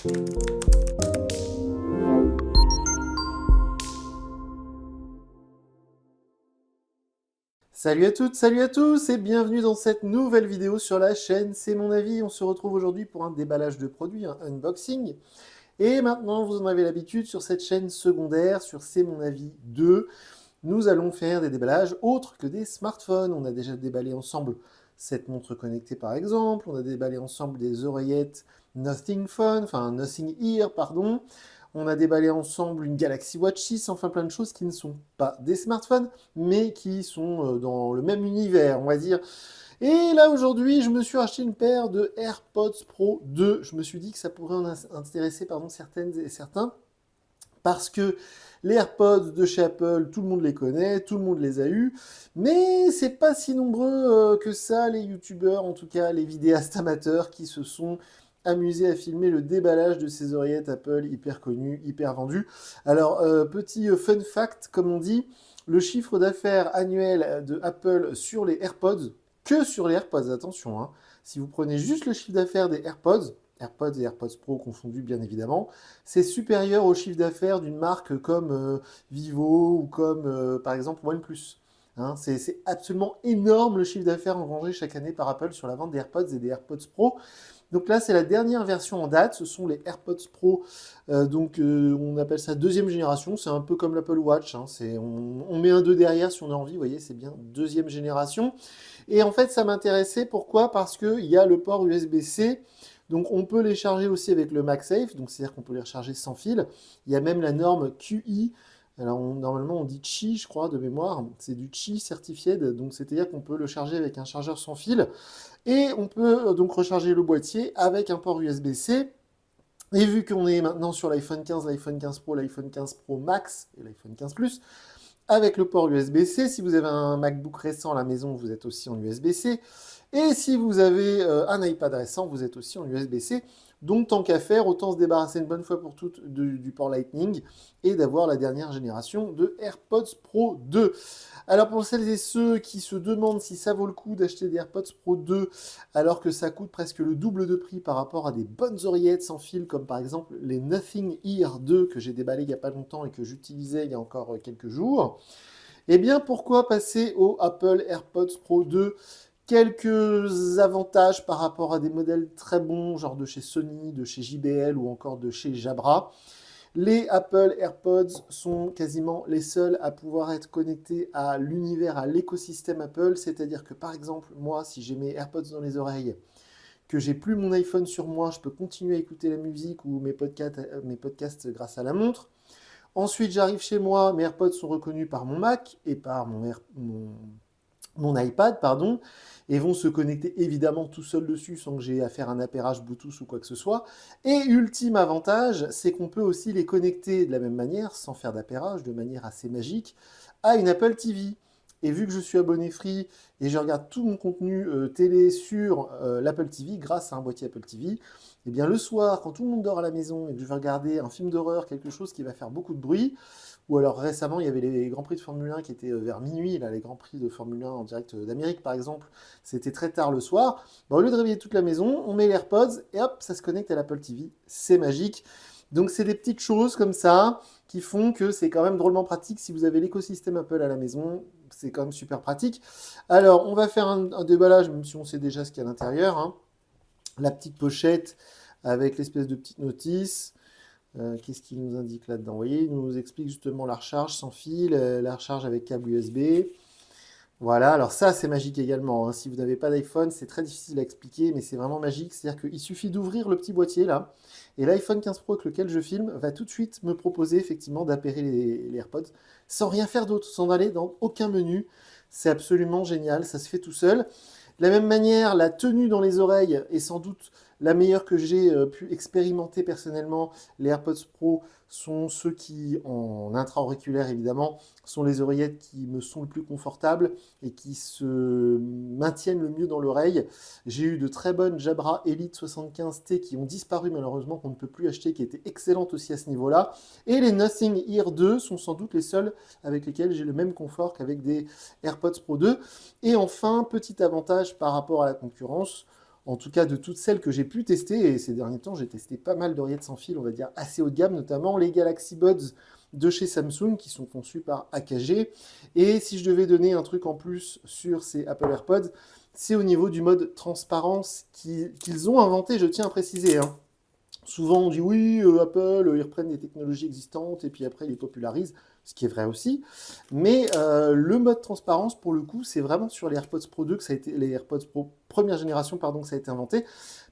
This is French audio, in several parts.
Salut à toutes, salut à tous et bienvenue dans cette nouvelle vidéo sur la chaîne C'est mon avis. On se retrouve aujourd'hui pour un déballage de produits, un unboxing. Et maintenant, vous en avez l'habitude sur cette chaîne secondaire, sur C'est mon avis 2, nous allons faire des déballages autres que des smartphones. On a déjà déballé ensemble cette montre connectée par exemple, on a déballé ensemble des oreillettes Nothing Phone, enfin Nothing Ear, pardon. On a déballé ensemble une Galaxy Watch 6, enfin plein de choses qui ne sont pas des smartphones, mais qui sont dans le même univers, on va dire. Et là, aujourd'hui, je me suis acheté une paire de AirPods Pro 2. Je me suis dit que ça pourrait en intéresser certaines et certains, parce que les AirPods de chez Apple, tout le monde les connaît, tout le monde les a eus, mais c'est pas si nombreux que ça, les youtubeurs, en tout cas les vidéastes amateurs qui se sont amusés à filmer le déballage de ces oreillettes Apple hyper connues, hyper vendues. Alors, petit fun fact, comme on dit, le chiffre d'affaires annuel de Apple sur les AirPods, que sur les AirPods, attention, hein, si vous prenez juste le chiffre d'affaires des AirPods et AirPods Pro confondus bien évidemment, c'est supérieur au chiffre d'affaires d'une marque comme Vivo ou comme par exemple OnePlus. Hein, c'est absolument énorme le chiffre d'affaires engrangé chaque année par Apple sur la vente des AirPods et des AirPods Pro. Donc là, c'est la dernière version en date, ce sont les AirPods Pro, on appelle ça deuxième génération, c'est un peu comme l'Apple Watch, hein, on met un 2 derrière si on a envie, vous voyez, c'est bien deuxième génération. Et en fait, ça m'intéressait, pourquoi? Parce qu'il y a le port USB-C, donc on peut les charger aussi avec le MagSafe, donc c'est-à-dire qu'on peut les recharger sans fil. Il y a même la norme QI, alors normalement on dit Qi, je crois, de mémoire, c'est du Qi certified, donc c'est-à-dire qu'on peut le charger avec un chargeur sans fil. Et on peut donc recharger le boîtier avec un port USB-C. Et vu qu'on est maintenant sur l'iPhone 15, l'iPhone 15 Pro, l'iPhone 15 Pro Max et l'iPhone 15 Plus, avec le port USB-C, si vous avez un MacBook récent à la maison, vous êtes aussi en USB-C. Et si vous avez un iPad récent, vous êtes aussi en USB-C. Donc tant qu'à faire, autant se débarrasser une bonne fois pour toutes du port Lightning et d'avoir la dernière génération de AirPods Pro 2. Alors pour celles et ceux qui se demandent si ça vaut le coup d'acheter des AirPods Pro 2 alors que ça coûte presque le double de prix par rapport à des bonnes oreillettes sans fil comme par exemple les Nothing Ear 2 que j'ai déballé il n'y a pas longtemps et que j'utilisais il y a encore quelques jours, eh bien pourquoi passer au Apple AirPods Pro 2? Quelques avantages par rapport à des modèles très bons, genre de chez Sony, de chez JBL ou encore de chez Jabra. Les Apple AirPods sont quasiment les seuls à pouvoir être connectés à l'univers, à l'écosystème Apple. C'est-à-dire que par exemple, moi, si j'ai mes AirPods dans les oreilles, que j'ai plus mon iPhone sur moi, je peux continuer à écouter la musique ou mes podcasts grâce à la montre. Ensuite, j'arrive chez moi, mes AirPods sont reconnus par mon Mac et par mon iPad, pardon, et vont se connecter évidemment tout seul dessus sans que j'ai à faire un appairage Bluetooth ou quoi que ce soit. Et ultime avantage, c'est qu'on peut aussi les connecter de la même manière, sans faire d'appairage, de manière assez magique, à une Apple TV. Et vu que je suis abonné Free et je regarde tout mon contenu télé sur l'Apple TV grâce à un boîtier Apple TV, eh bien le soir, quand tout le monde dort à la maison et que je vais regarder un film d'horreur, quelque chose qui va faire beaucoup de bruit, ou alors récemment, il y avait les Grands Prix de Formule 1 qui étaient vers minuit, là, les Grands Prix de Formule 1 en direct d'Amérique par exemple, c'était très tard le soir. Bah, au lieu de réveiller toute la maison, on met l'AirPods et hop, ça se connecte à l'Apple TV. C'est magique. Donc c'est des petites choses comme ça qui font que c'est quand même drôlement pratique si vous avez l'écosystème Apple à la maison. C'est quand même super pratique. Alors, on va faire un déballage, même si on sait déjà ce qu'il y a à l'intérieur, hein. La petite pochette avec l'espèce de petite notice. Qu'est-ce qu'il nous indique là-dedans? Vous voyez, il nous explique justement la recharge sans fil, la recharge avec câble USB. Voilà, alors ça c'est magique également, hein. Si vous n'avez pas d'iPhone, c'est très difficile à expliquer, mais c'est vraiment magique. C'est-à-dire qu'il suffit d'ouvrir le petit boîtier là, et l'iPhone 15 Pro avec lequel je filme va tout de suite me proposer effectivement d'appairer les AirPods sans rien faire d'autre, sans aller dans aucun menu. C'est absolument génial, ça se fait tout seul. De la même manière, la tenue dans les oreilles est sans doute la meilleure que j'ai pu expérimenter personnellement. Les AirPods Pro sont ceux qui, en intra-auriculaire évidemment, sont les oreillettes qui me sont le plus confortables et qui se maintiennent le mieux dans l'oreille. J'ai eu de très bonnes Jabra Elite 75T qui ont disparu malheureusement, qu'on ne peut plus acheter, qui étaient excellentes aussi à ce niveau-là. Et les Nothing Ear 2 sont sans doute les seuls avec lesquels j'ai le même confort qu'avec des AirPods Pro 2. Et enfin, petit avantage par rapport à la concurrence, en tout cas de toutes celles que j'ai pu tester, et ces derniers temps j'ai testé pas mal d'oreillettes sans fil, on va dire assez haut de gamme, notamment les Galaxy Buds de chez Samsung qui sont conçus par AKG. Et si je devais donner un truc en plus sur ces Apple AirPods, c'est au niveau du mode transparence qu'ils ont inventé, je tiens à préciser, hein. Souvent on dit oui, Apple, ils reprennent des technologies existantes et puis après ils les popularisent, ce qui est vrai aussi. Mais le mode transparence, pour le coup, c'est vraiment sur les AirPods Pro 2 que ça a été, les AirPods Pro première génération, pardon, que ça a été inventé.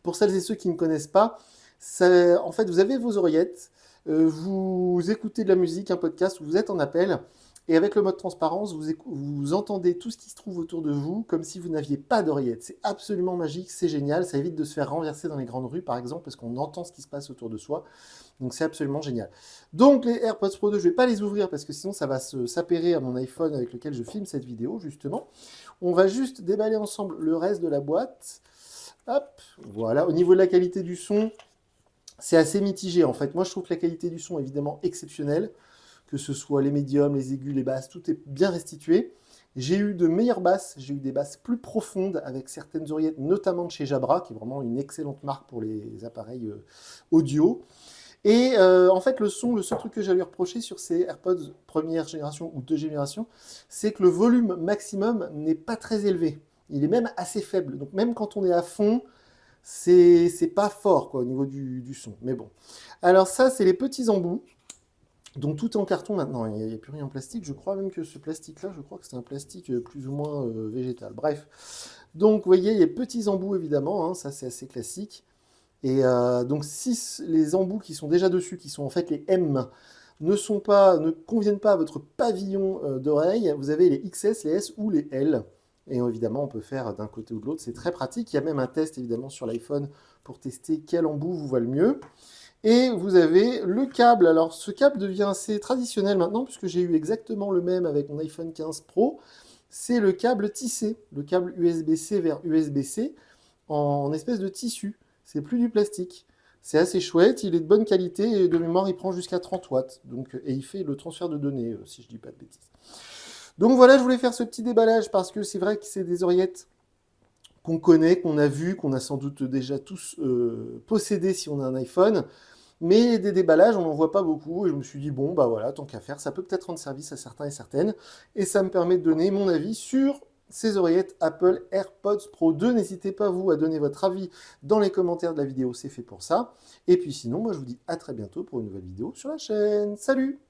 Pour celles et ceux qui ne connaissent pas, ça, en fait, vous avez vos oreillettes, vous écoutez de la musique, un podcast, ou vous êtes en appel, et avec le mode transparence, vous entendez tout ce qui se trouve autour de vous, comme si vous n'aviez pas d'oreillettes. C'est absolument magique, c'est génial, ça évite de se faire renverser dans les grandes rues, par exemple, parce qu'on entend ce qui se passe autour de soi. Donc c'est absolument génial. Donc les AirPods Pro 2, je ne vais pas les ouvrir, parce que sinon ça va s'appairer à mon iPhone avec lequel je filme cette vidéo, justement. On va juste déballer ensemble le reste de la boîte. Hop, voilà. Au niveau de la qualité du son, c'est assez mitigé, en fait. Moi, je trouve que la qualité du son est évidemment exceptionnelle, que ce soit les médiums, les aigus, les basses, tout est bien restitué. J'ai eu de meilleures basses, j'ai eu des basses plus profondes avec certaines oreillettes, notamment de chez Jabra, qui est vraiment une excellente marque pour les appareils audio. Et en fait, le son, le seul truc que j'ai à lui reprocher sur ces AirPods première génération ou deuxième génération, c'est que le volume maximum n'est pas très élevé. Il est même assez faible. Donc même quand on est à fond, c'est pas fort quoi, au niveau du son. Mais bon. Alors ça, c'est les petits embouts. Donc tout est en carton maintenant, il n'y a plus rien en plastique. Je crois même que ce plastique-là, je crois que c'est un plastique plus ou moins végétal. Bref. Donc vous voyez, il y a petits embouts évidemment, hein, ça c'est assez classique. Et donc si les embouts qui sont déjà dessus, qui sont en fait les M, ne conviennent pas à votre pavillon d'oreille, vous avez les XS, les S ou les L. Et évidemment, on peut faire d'un côté ou de l'autre, c'est très pratique. Il y a même un test évidemment sur l'iPhone pour tester quel embout vous va le mieux. Et vous avez le câble. Alors ce câble devient assez traditionnel maintenant, puisque j'ai eu exactement le même avec mon iPhone 15 Pro. C'est le câble tissé, le câble USB-C vers USB-C en espèce de tissu. C'est plus du plastique. C'est assez chouette, il est de bonne qualité et de mémoire il prend jusqu'à 30 watts. Donc, et il fait le transfert de données, si je dis pas de bêtises. Donc voilà, je voulais faire ce petit déballage parce que c'est vrai que c'est des oreillettes qu'on connaît, qu'on a vues, qu'on a sans doute déjà tous possédées si on a un iPhone. Mais des déballages, on n'en voit pas beaucoup. Et je me suis dit, bon, bah voilà, tant qu'à faire, ça peut peut-être rendre service à certains et certaines. Et ça me permet de donner mon avis sur ces oreillettes Apple AirPods Pro 2. N'hésitez pas, vous, à donner votre avis dans les commentaires de la vidéo, c'est fait pour ça. Et puis sinon, moi, je vous dis à très bientôt pour une nouvelle vidéo sur la chaîne. Salut!